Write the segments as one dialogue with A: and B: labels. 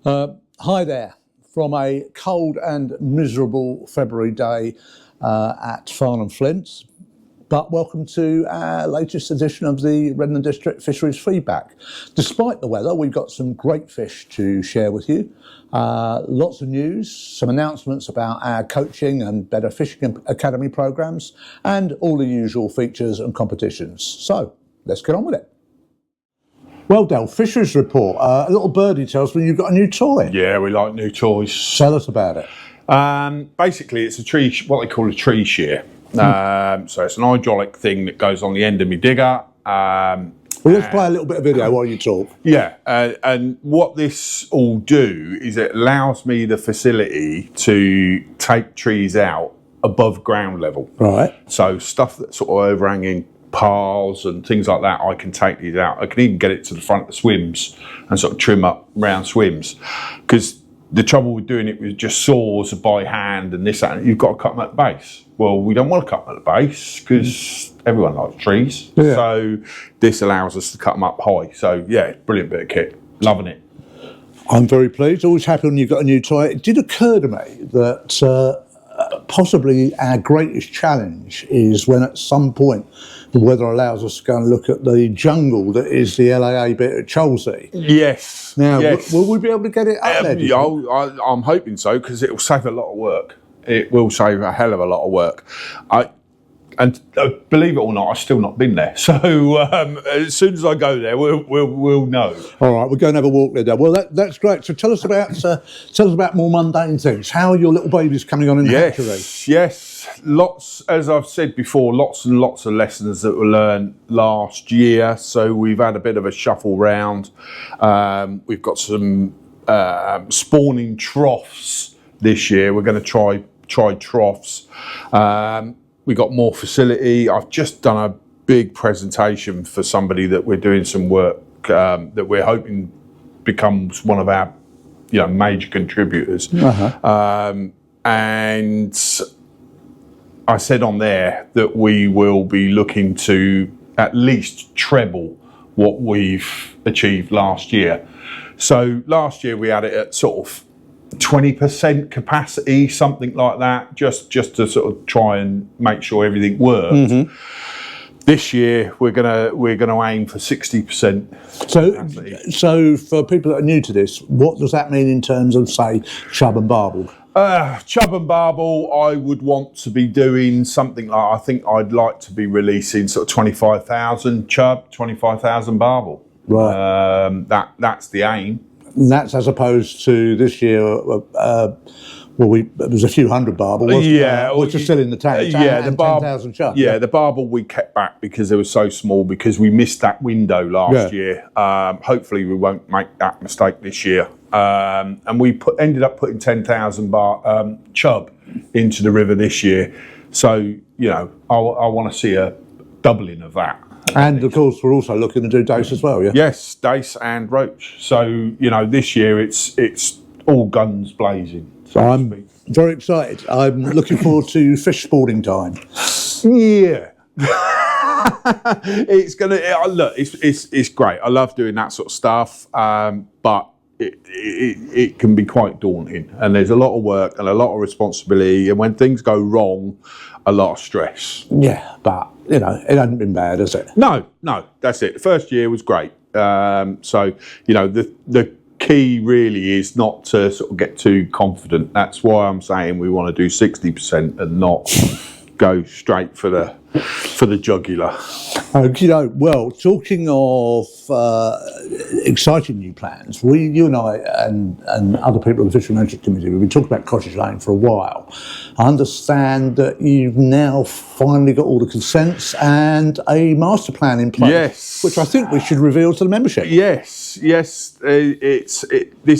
A: Hi there, from a cold and miserable February day at Farnham Flints, but welcome to our latest edition of the Redland District Fisheries Feedback. Despite the weather, we've got some great fish to share with you. Lots of news, some announcements about our coaching and Better Fishing Academy programmes, and all the usual features and competitions. So, let's get on with it. Well, Del, Fisheries report. A little birdie tells me you've got a new toy.
B: Yeah, we like new toys.
A: Tell us about it.
B: Basically, it's a tree, what they call a tree shear. So it's an hydraulic thing that goes on the end of my digger.
A: Well, let's play a little bit of video while you talk.
B: Yeah, and what this will do is it allows me the facility to take trees out above ground level.
A: Right.
B: So stuff that's sort of overhanging piles and things like that, I can take these out. I can even get it to the front of the swims and sort of trim up round swims, because the trouble with doing it with just saws by hand and this, that, you've got to cut them at the base. Well, we don't want to cut them at the base because everyone likes trees. Yeah. So this allows us to cut them up high. So yeah, brilliant bit of kit. Loving it.
A: I'm very pleased. Always happy when you've got a new toy. It did occur to me that possibly our greatest challenge is when at some point the weather allows us to go and look at the jungle that is the LAA bit at Cholsey.
B: Yes.
A: Now,
B: yes.
A: Will we be able to get it up there?
B: I'm hoping so, because it will save a lot of work. It will save a hell of a lot of work. And believe it or not, I've still not been there. So as soon as I go there, we'll know. All
A: right, we're going to have a walk there. Well, that's great. So tell us about more mundane things. How are your little babies coming on in the hatchery?
B: Yes, lots. As I've said before, lots and lots of lessons that were learned last year. So we've had a bit of a shuffle round. We've got some spawning troughs this year. We're going to try troughs. We got more facility. I've just done a big presentation for somebody that we're doing some work that we're hoping becomes one of our, major contributors. And I said on there that we will be looking to at least treble what we've achieved last year. So last year we had it at sort of 20% capacity, something like that, just to sort of try and make sure everything worked. Mm-hmm. This year we're gonna aim for 60%.
A: So for people that are new to this, what does that mean in terms of, say, chub and barbel?
B: Chub and barbel, I would want to be doing something like, I think I'd like to be releasing sort of 25,000 chub, 25,000 barbel.
A: Right.
B: That's the aim.
A: And that's as opposed to this year, it was a few hundred barbel, wasn't it? Which are still in the tank.
B: Yeah, the
A: 10,000 chub.
B: Yeah, the barbel we kept back because they were so small, because we missed that window last year. Hopefully we won't make that mistake this year. And we ended up putting 10,000 chub into the river this year. So, I want to see a doubling of that.
A: And of course, we're also looking to do dace as well, yeah?
B: Yes, dace and roach. So, this year it's all guns blazing.
A: So I'm very excited. I'm looking forward to fish sporting time.
B: Yeah. It's great. I love doing that sort of stuff, but it can be quite daunting, and there's a lot of work and a lot of responsibility, and when things go wrong, a lot of stress.
A: Yeah, but it hasn't been bad, has it?
B: No, that's it. The first year was great. So the key really is not to sort of get too confident. That's why I'm saying we want to do 60% and not go straight for the jugular.
A: Well, talking of exciting new plans, you and I and other people of the Fishery Management Committee, we've been talking about Cottage Lane for a while. I understand that you've now finally got all the consents and a master plan in place.
B: Yes.
A: Which I think we should reveal to the membership.
B: Yes. This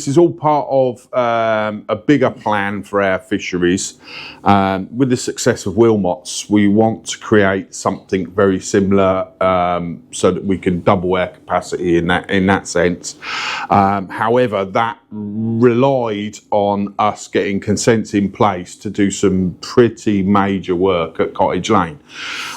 B: is all part of a bigger plan for our fisheries. With the success of Wilmots, we want to create something very similar, so that we can double our capacity in that sense. However, that relied on us getting consents in place to do some pretty major work at Cottage Cottage Lane.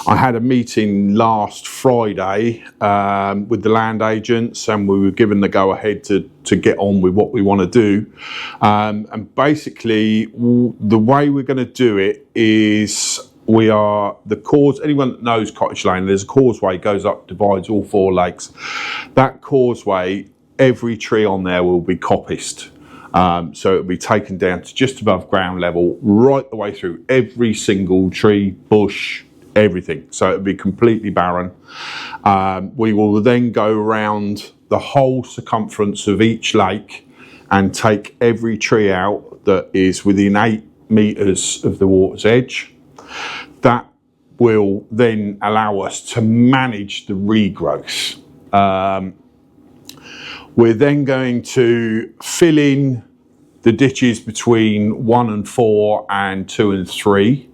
B: I had a meeting last Friday with the land agents, and we were given the go ahead to get on with what we want to do. And basically, the way we're going to do it is anyone that knows Cottage Lane, there's a causeway goes up, divides all 4 lakes. That causeway, every tree on there will be coppiced. So it'll be taken down to just above ground level, right the way through every single tree, bush, everything. So it'll be completely barren. We will then go around the whole circumference of each lake and take every tree out that is within 8 metres of the water's edge. That will then allow us to manage the regrowth. We're then going to fill in the ditches between 1 and 4 and 2 and 3.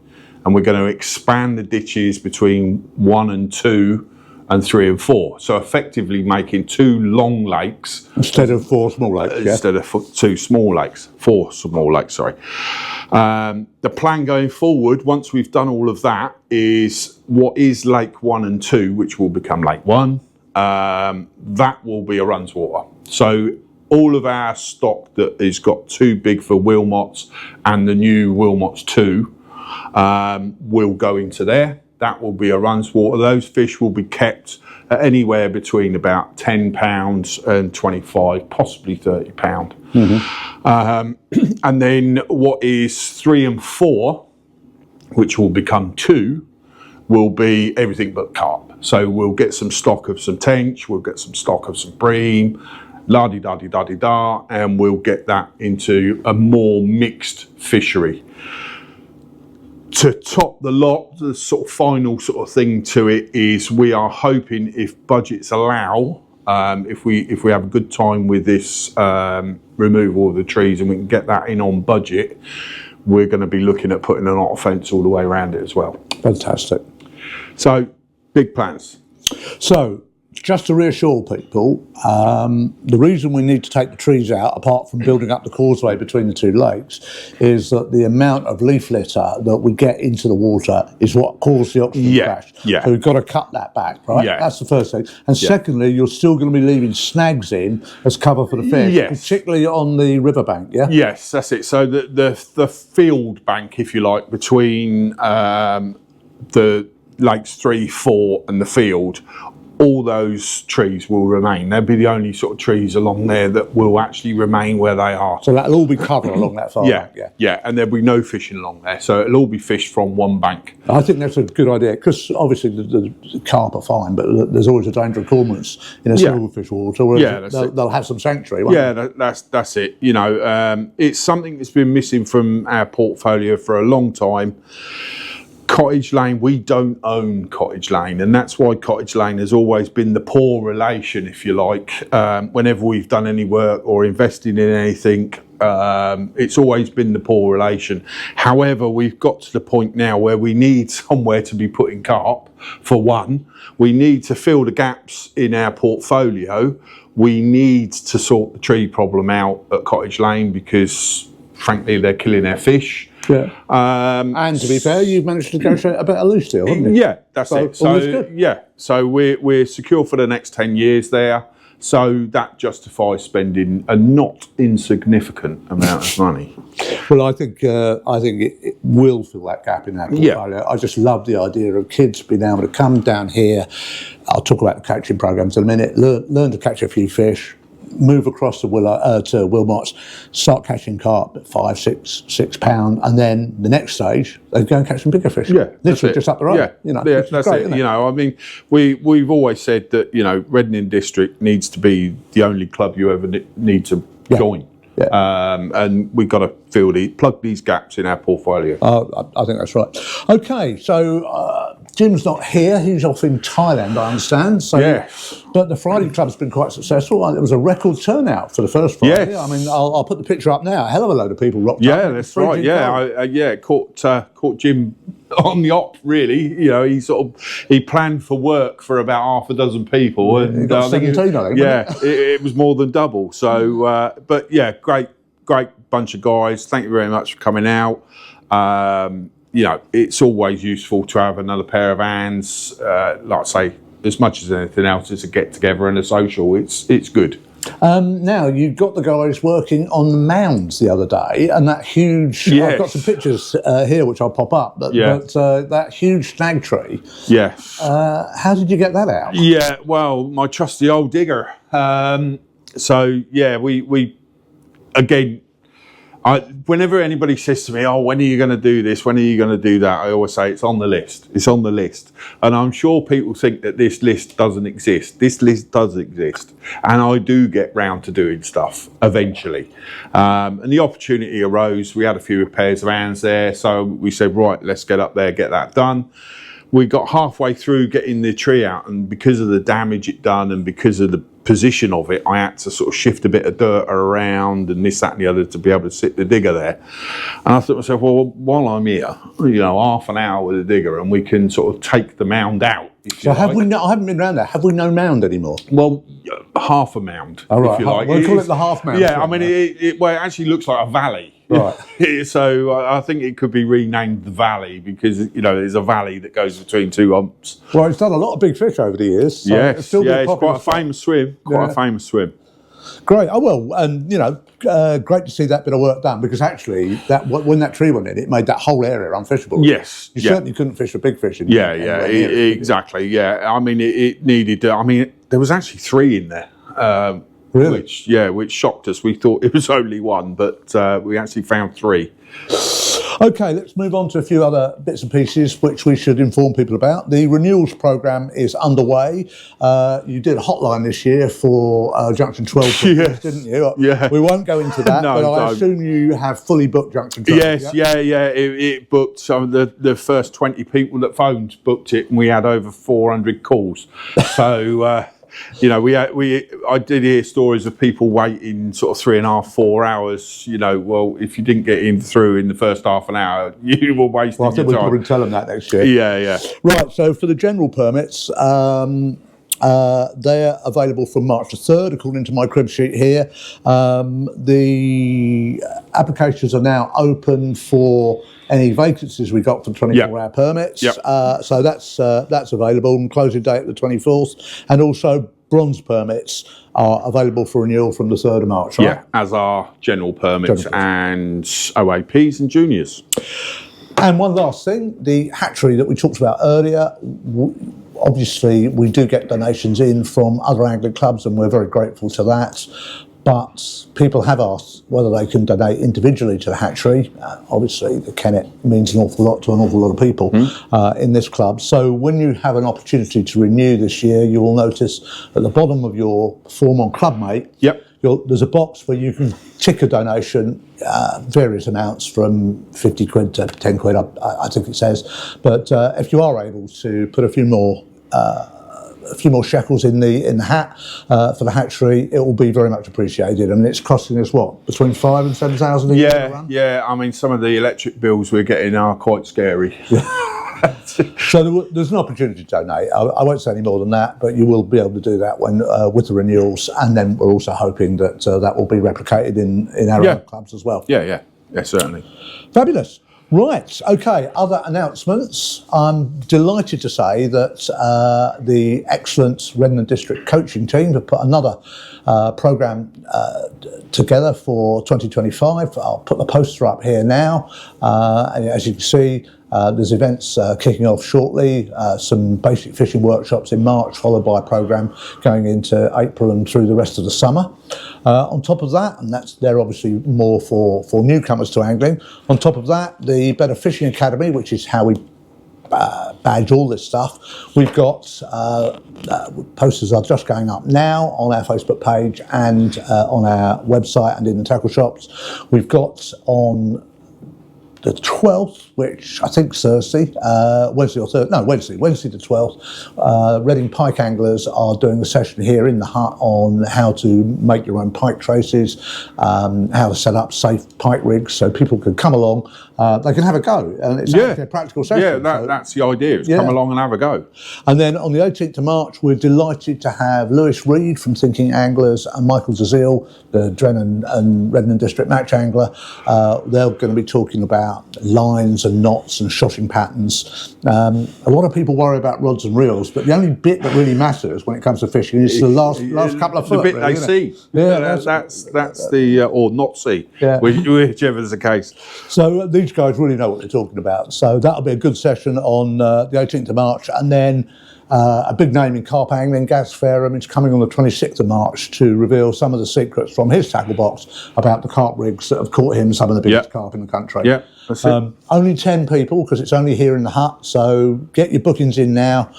B: And we're going to expand the ditches between 1 and 2 and 3 and 4. So effectively making 2 long lakes.
A: Instead of 4 small lakes,
B: Instead of 2 small lakes. 4 small lakes, sorry. The plan going forward, once we've done all of that, is what is Lake 1 and 2, which will become Lake 1. That will be a runs water. So all of our stock that is got too big for Wilmots and the new Wilmots 2 will go into there. That will be a runs water. Those fish will be kept at anywhere between about £10 and 25, possibly £30. And then what is 3 and 4, which will become 2, will be everything but carp. So we'll get some stock of some tench, we'll get some stock of some bream, la-di-da-di-da-di-da, and we'll get that into a more mixed fishery. To top the lot, the sort of final sort of thing to it is we are hoping, if budgets allow, if we have a good time with this removal of the trees and we can get that in on budget, we're going to be looking at putting an otter fence all the way around it as well.
A: Fantastic.
B: So, big plans.
A: So, just to reassure people, the reason we need to take the trees out, apart from building up the causeway between the 2 lakes, is that the amount of leaf litter that we get into the water is what caused the oxygen crash.
B: Yeah.
A: So we've got to cut that back, right?
B: Yeah.
A: That's the first thing. And secondly, you're still going to be leaving snags in as cover for the fish, particularly on the riverbank, yeah?
B: Yes, that's it. So the field bank, if you like, between the lakes 3, 4 and the field, all those trees will remain. They'll be the only sort of trees along there that will actually remain where they are.
A: So that'll all be covered along that far bank,
B: yeah, and there'll be no fishing along there. So it'll all be fished from one bank.
A: I think that's a good idea, because obviously the carp are fine, but there's always a danger of cormorants in a silverfish water, where they'll have some sanctuary, won't they?
B: That's it. You know, it's something that's been missing from our portfolio for a long time. Cottage Lane, we don't own Cottage Lane, and that's why Cottage Lane has always been the poor relation, if you like. Whenever we've done any work or invested in anything, it's always been the poor relation. However, we've got to the point now where we need somewhere to be putting carp, for one. We need to fill the gaps in our portfolio. We need to sort the tree problem out at Cottage Lane, because frankly they're killing our fish.
A: Yeah. And to be fair, you've managed to negotiate a better lease deal, haven't you?
B: Yeah, that's it. So we're secure for the next 10 years there. So that justifies spending a not insignificant amount of money.
A: Well, I think it will fill that gap in our portfolio. I just love the idea of kids being able to come down here. I'll talk about the catching programs in a minute. Learn to catch a few fish. Move across to Wilmots, start catching carp at £5-6 and then the next stage they go and catch some bigger fish.
B: Yeah,
A: literally just up the road.
B: That's great, it. You know, I mean, we've always said that, you know, Reading District needs to be the only club you ever need to join. Yeah. And we've got to plug these gaps in our portfolio.
A: I think that's right. Okay, so Jim's not here. He's off in Thailand, I understand. So,
B: yes.
A: But the Friday Club's been quite successful. It was a record turnout for the first Friday.
B: Yes.
A: I mean, I'll put the picture up now. A hell of a load of people rocked up.
B: Yeah, that's right. Yeah, caught Jim on the op, really. You know, he planned for work for about half a dozen people. And
A: he got 17, I think.
B: Yeah, it was more than double. So, but yeah, great bunch of guys. Thank you very much for coming out. it's always useful to have another pair of hands. Like I say, as much as anything else, it's a get together and a social. It's good.
A: Now, you got the guys working on the mounds the other day, and that huge...
B: Yes.
A: I've got some pictures here, which I'll pop up, but that huge stag tree.
B: Yes.
A: How did you get that out?
B: Yeah, well, my trusty old digger. We again... whenever anybody says to me, "Oh, when are you going to do this? When are you going to do that?" I always say it's on the list. It's on the list, and I'm sure people think that this list doesn't exist. This list does exist, and I do get round to doing stuff eventually. And the opportunity arose. We had a few pairs of hands there, so we said, "Right, let's get up there, get that done." We got halfway through getting the tree out, and because of the damage it done, and because of the position of it, I had to sort of shift a bit of dirt around and this, that and the other to be able to sit the digger there. And I thought to myself, well, while I'm here, half an hour with the digger and we can sort of take the mound out.
A: So I haven't been around there. Have we no mound anymore?
B: Well, half a mound, if you like.
A: We'll call it the half mound.
B: Yeah, I mean, it actually looks like a valley.
A: Right.
B: So I think it could be renamed the Valley because, there's a valley that goes between two humps.
A: Well, it's done a lot of big fish over the years. So
B: yes, it's quite a famous swim. Quite a famous swim.
A: Great. Oh, well, and, great to see that bit of work done because actually when that tree went in, it made that whole area unfishable.
B: Yes.
A: You certainly couldn't fish a big fish in
B: exactly. Yeah. I mean, it needed, there was actually 3 in there.
A: Really?
B: Which shocked us. We thought it was only 1, but we actually found 3.
A: Okay, let's move on to a few other bits and pieces which we should inform people about. The renewals programme is underway. You did a hotline this year for Junction 12, didn't you?
B: Yeah.
A: We won't go into that, but I assume you have fully booked Junction 12.
B: Yes, it booked. Some of the first 20 people that phoned booked it, and we had over 400 calls. So... I did hear stories of people waiting sort of 3.5, 4 hours. Well, if you didn't get through in the first half an hour, you were wasting your time.
A: I think we'll probably tell them that next year.
B: Yeah.
A: Right, so for the general permits, they're available from March the 3rd, according to my crib sheet here. The applications are now open for any vacancies we got for 24-hour permits.
B: Yep.
A: So that's available, and closing date the 24th. And also bronze permits are available for renewal from the 3rd of March, right?
B: Yeah, as are general permits and OAPs and juniors.
A: And one last thing, the hatchery that we talked about earlier, obviously we do get donations in from other angling clubs and we're very grateful to that. But people have asked whether they can donate individually to the hatchery. Obviously, the Kennet means an awful lot to an awful lot of people in this club. So when you have an opportunity to renew this year, you will notice at the bottom of your form on Clubmate, there's a box where you can tick a donation, various amounts from 50 quid to 10 quid, I think it says. But if you are able to put a few more shekels in the hat for the hatchery, it will be very much appreciated. And it's costing us what, between 5,000 and 7,000 a year to run?
B: Yeah. I mean, some of the electric bills we're getting are quite scary.
A: So there's an opportunity to donate. I won't say any more than that, but you will be able to do that when with the renewals. And then we're also hoping that that will be replicated in our other clubs as well.
B: Yeah, certainly.
A: Fabulous. Right, okay, other announcements. I'm delighted to say that the excellent Redden District coaching team have put another programme together for 2025. I'll put the poster up here now. And as you can see, there's events kicking off shortly, some basic fishing workshops in March, followed by a programme going into April and through the rest of the summer. On top of that, and they're obviously more for newcomers to angling, on top of that, the Better Fishing Academy, which is how we badge all this stuff. We've got posters are just going up now on our Facebook page and on our website and in the tackle shops. We've got on the 12th, which I think is Thursday, Wednesday the 12th, Reading pike anglers are doing a session here in the hut on how to make your own pike traces, how to set up safe pike rigs so people can come along they can have a go, and it's actually a practical session.
B: Yeah, that's the idea. Is come along and have a go.
A: And then on the 18th of March, we're delighted to have Lewis Reed from Thinking Anglers and Michael Zazil, the Drennan and Redmond District match angler. They're going to be talking about lines and knots and shotting patterns. A lot of people worry about rods and reels, but the only bit that really matters when it comes to fishing is the last couple of foot.
B: The bit really, they see. Yeah, that's the, or not see, whichever is the case.
A: So these guys really know what they're talking about. So that'll be a good session on the 18th of March. And then a big name in carp angling, Gaz Fairham, is coming on the 26th of March to reveal some of the secrets from his tackle box about the carp rigs that have caught him some of the biggest carp in the country.
B: Yeah, that's it.
A: Only 10 people, because it's only here in the hut, so get your bookings in now.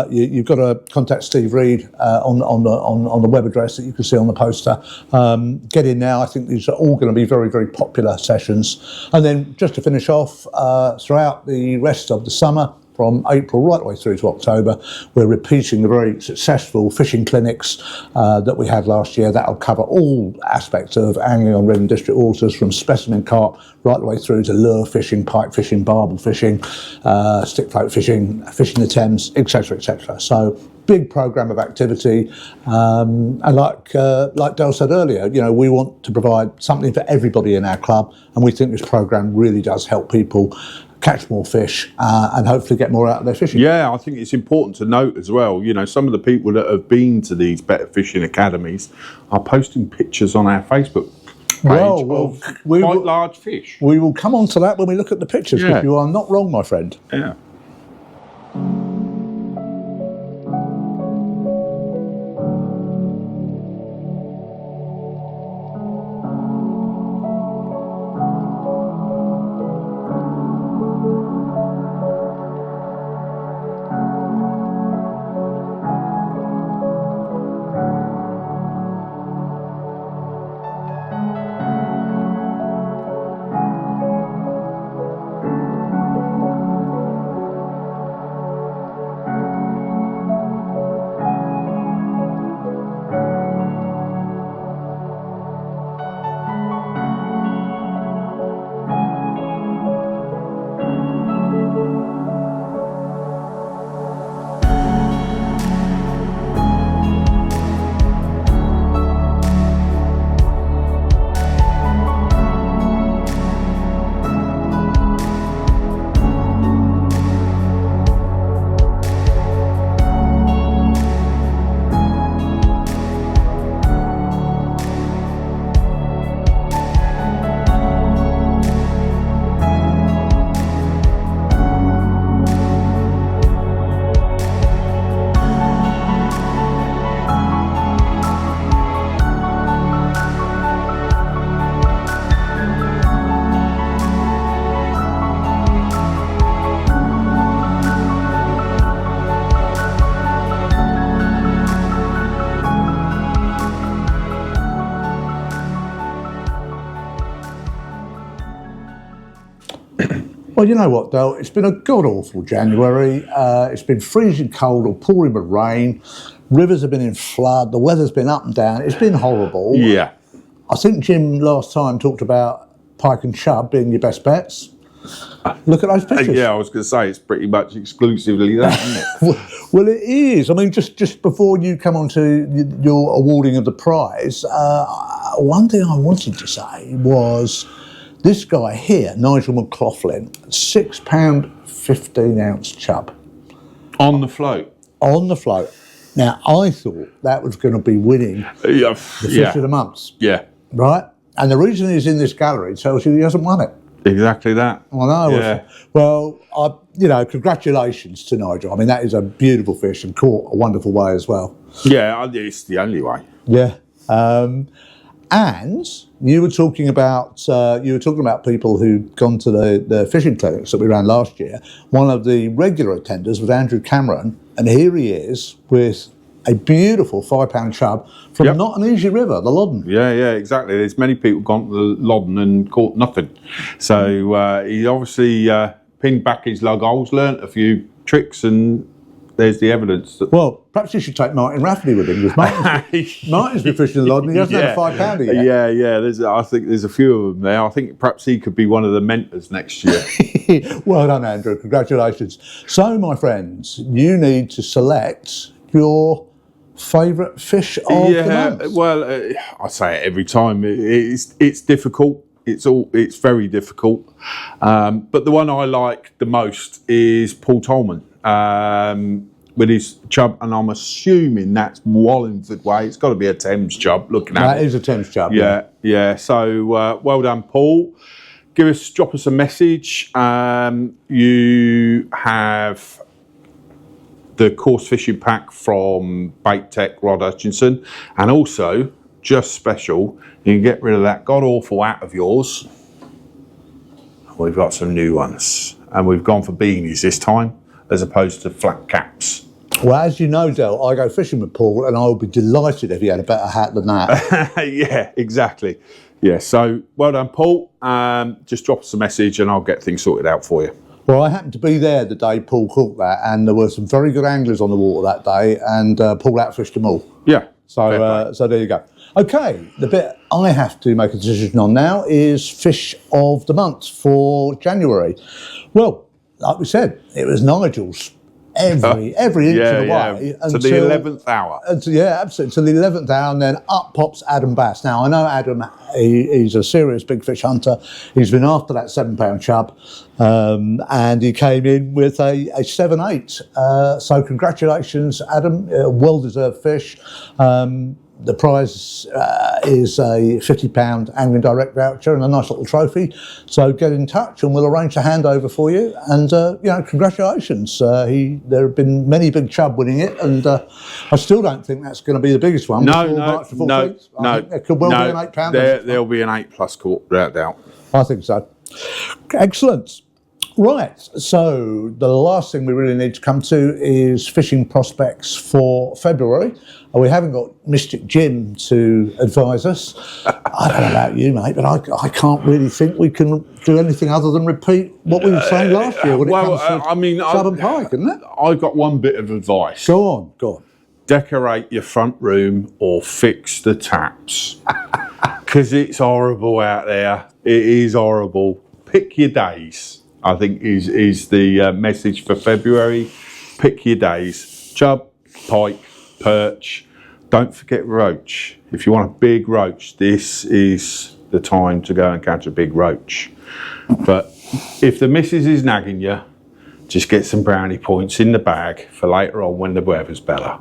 A: You've got to contact Steve Reed on the web address that you can see on the poster. Get in now. I think these are all going to be very, very popular sessions. And then just to finish off, throughout the rest of the summer, from April right the way through to October, we're repeating the very successful fishing clinics that we had last year. That'll cover all aspects of angling on Redmond District waters, from specimen carp right the way through to lure fishing, pike fishing, barbel fishing, stick float fishing, fishing the Thames, etc., etc. So big programme of activity, and like Dale said earlier, we want to provide something for everybody in our club, and we think this programme really does help people catch more fish and hopefully get more out of their fishing.
B: Yeah, I think it's important to note as well, some of the people that have been to these better fishing academies are posting pictures on our Facebook page of quite large fish.
A: We will come on to that when we look at the pictures, because you are not wrong, my friend.
B: Yeah.
A: Well, you know what, Dale? It's been a god-awful January. It's been freezing cold or pouring with rain. Rivers have been in flood. The weather's been up and down. It's been horrible.
B: Yeah.
A: I think Jim last time talked about pike and chub being your best bets. Look at those pictures.
B: Yeah, I was going to say it's pretty much exclusively that, isn't it?
A: Well, it is. I mean, just before you come on to your awarding of the prize, one thing I wanted to say was this guy here, Nigel McLaughlin, £6, 15-ounce chub.
B: On the float.
A: On the float. Now, I thought that was going to be winning the fish of the month.
B: Yeah.
A: Right? And the reason he's in this gallery tells you he hasn't won it.
B: Exactly that.
A: I know.
B: Yeah.
A: Well, congratulations to Nigel. I mean, that is a beautiful fish and caught a wonderful way as well.
B: Yeah, it's the only way.
A: Yeah. And you were talking about people who'd gone to the fishing clinics that we ran last year. One of the regular attenders was Andrew Cameron, and here he is with a beautiful £5 chub from not an easy river, the Loddon.
B: Yeah, exactly. There's many people gone to the Loddon and caught nothing. So he obviously pinned back his lug holes, learnt a few tricks, and there's the evidence. That
A: Well, perhaps you should take Martin Rafferty with him, because Martin's been fishing the Loddon. He hasn't had a £5 yet.
B: Yeah. I think there's a few of them there. I think perhaps he could be one of the mentors next year.
A: Well done, Andrew. Congratulations. So, my friends, you need to select your favourite fish of the month.
B: Well, I say it every time. It's difficult. It's very difficult. But the one I like the most is Paul Tolman. With his chub, and I'm assuming that's Wallingford way. It's got to be a Thames chub. Looking at
A: That is a Thames chub.
B: Yeah. So well done, Paul. Drop us a message. You have the coarse fishing pack from Bait Tech Rod Hutchinson, and also just special, you can get rid of that god awful hat of yours. We've got some new ones, and we've gone for beanies this time as opposed to flat caps.
A: Well, as you know, Del, I go fishing with Paul, and I would be delighted if he had a better hat than that.
B: Yeah, exactly. Yeah, so well done, Paul. Just drop us a message and I'll get things sorted out for you.
A: Well, I happened to be there the day Paul caught that, and there were some very good anglers on the water that day, and Paul outfished them all.
B: Yeah.
A: So there you go. Okay, the bit I have to make a decision on now is fish of the month for January. Well, like we said, it was Nigel's every inch of the way.
B: To the 11th hour.
A: Yeah, absolutely, to the 11th hour, and then up pops Adam Bass. Now, I know Adam, he's a serious big fish hunter. He's been after that £7 chub, and he came in with a 7/8. So congratulations, Adam, well-deserved fish. The prize is a £50 Angling Direct voucher and a nice little trophy. So get in touch and we'll arrange a handover for you. And, congratulations. There have been many big chub winning it, and I still don't think that's going to be the biggest one.
B: No.
A: There could well be an £8.
B: There'll be an 8+ quart, without doubt.
A: I think so. Excellent. Right, so the last thing we really need to come to is fishing prospects for February. We haven't got Mystic Jim to advise us. I don't know about you, mate, but I can't really think we can do anything other than repeat what we were saying last year when it comes to chub and pike, isn't it?
B: I've got one bit of advice.
A: Go on.
B: Decorate your front room or fix the taps. Because it's horrible out there. It is horrible. Pick your days, I think is the message for February. Pick your days. Chub, pike, perch. Don't forget roach. If you want a big roach, this is the time to go and catch a big roach. But if the missus is nagging you, just get some brownie points in the bag for later on when the weather's better.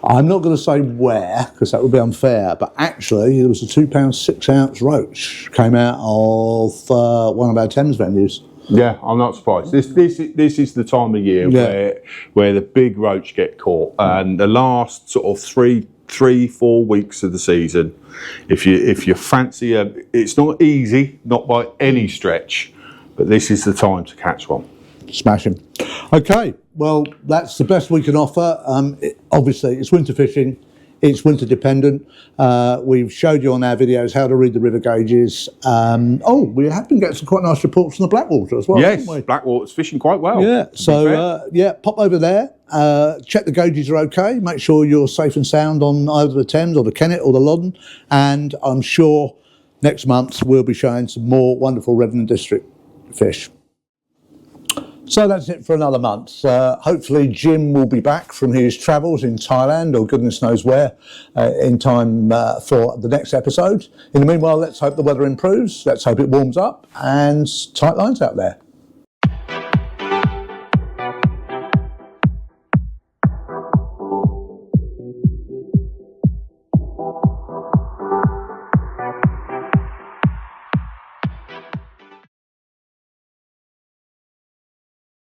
A: I'm not going to say where, because that would be unfair, but actually there was a £2 6-ounce roach came out of one of our Thames venues.
B: Yeah, I'm not surprised. This is the time of year where the big roach get caught, and the last sort of 3-4 weeks of the season, if you fancy it's not easy, not by any stretch, but this is the time to catch one.
A: Smashing. Okay, well, that's the best we can offer. Obviously, it's winter fishing. It's winter dependent. We've showed you on our videos how to read the river gauges. We have been getting some quite nice reports from the Blackwater as well.
B: Yes, Blackwater's fishing quite well.
A: Yeah, so pop over there, check the gauges are okay, make sure you're safe and sound on either the Thames or the Kennet or the Loddon, and I'm sure next month we'll be showing some more wonderful Redden District fish. So that's it for another month. Hopefully Jim will be back from his travels in Thailand or goodness knows where in time for the next episode. In the meanwhile, let's hope the weather improves. Let's hope it warms up and tight lines out there.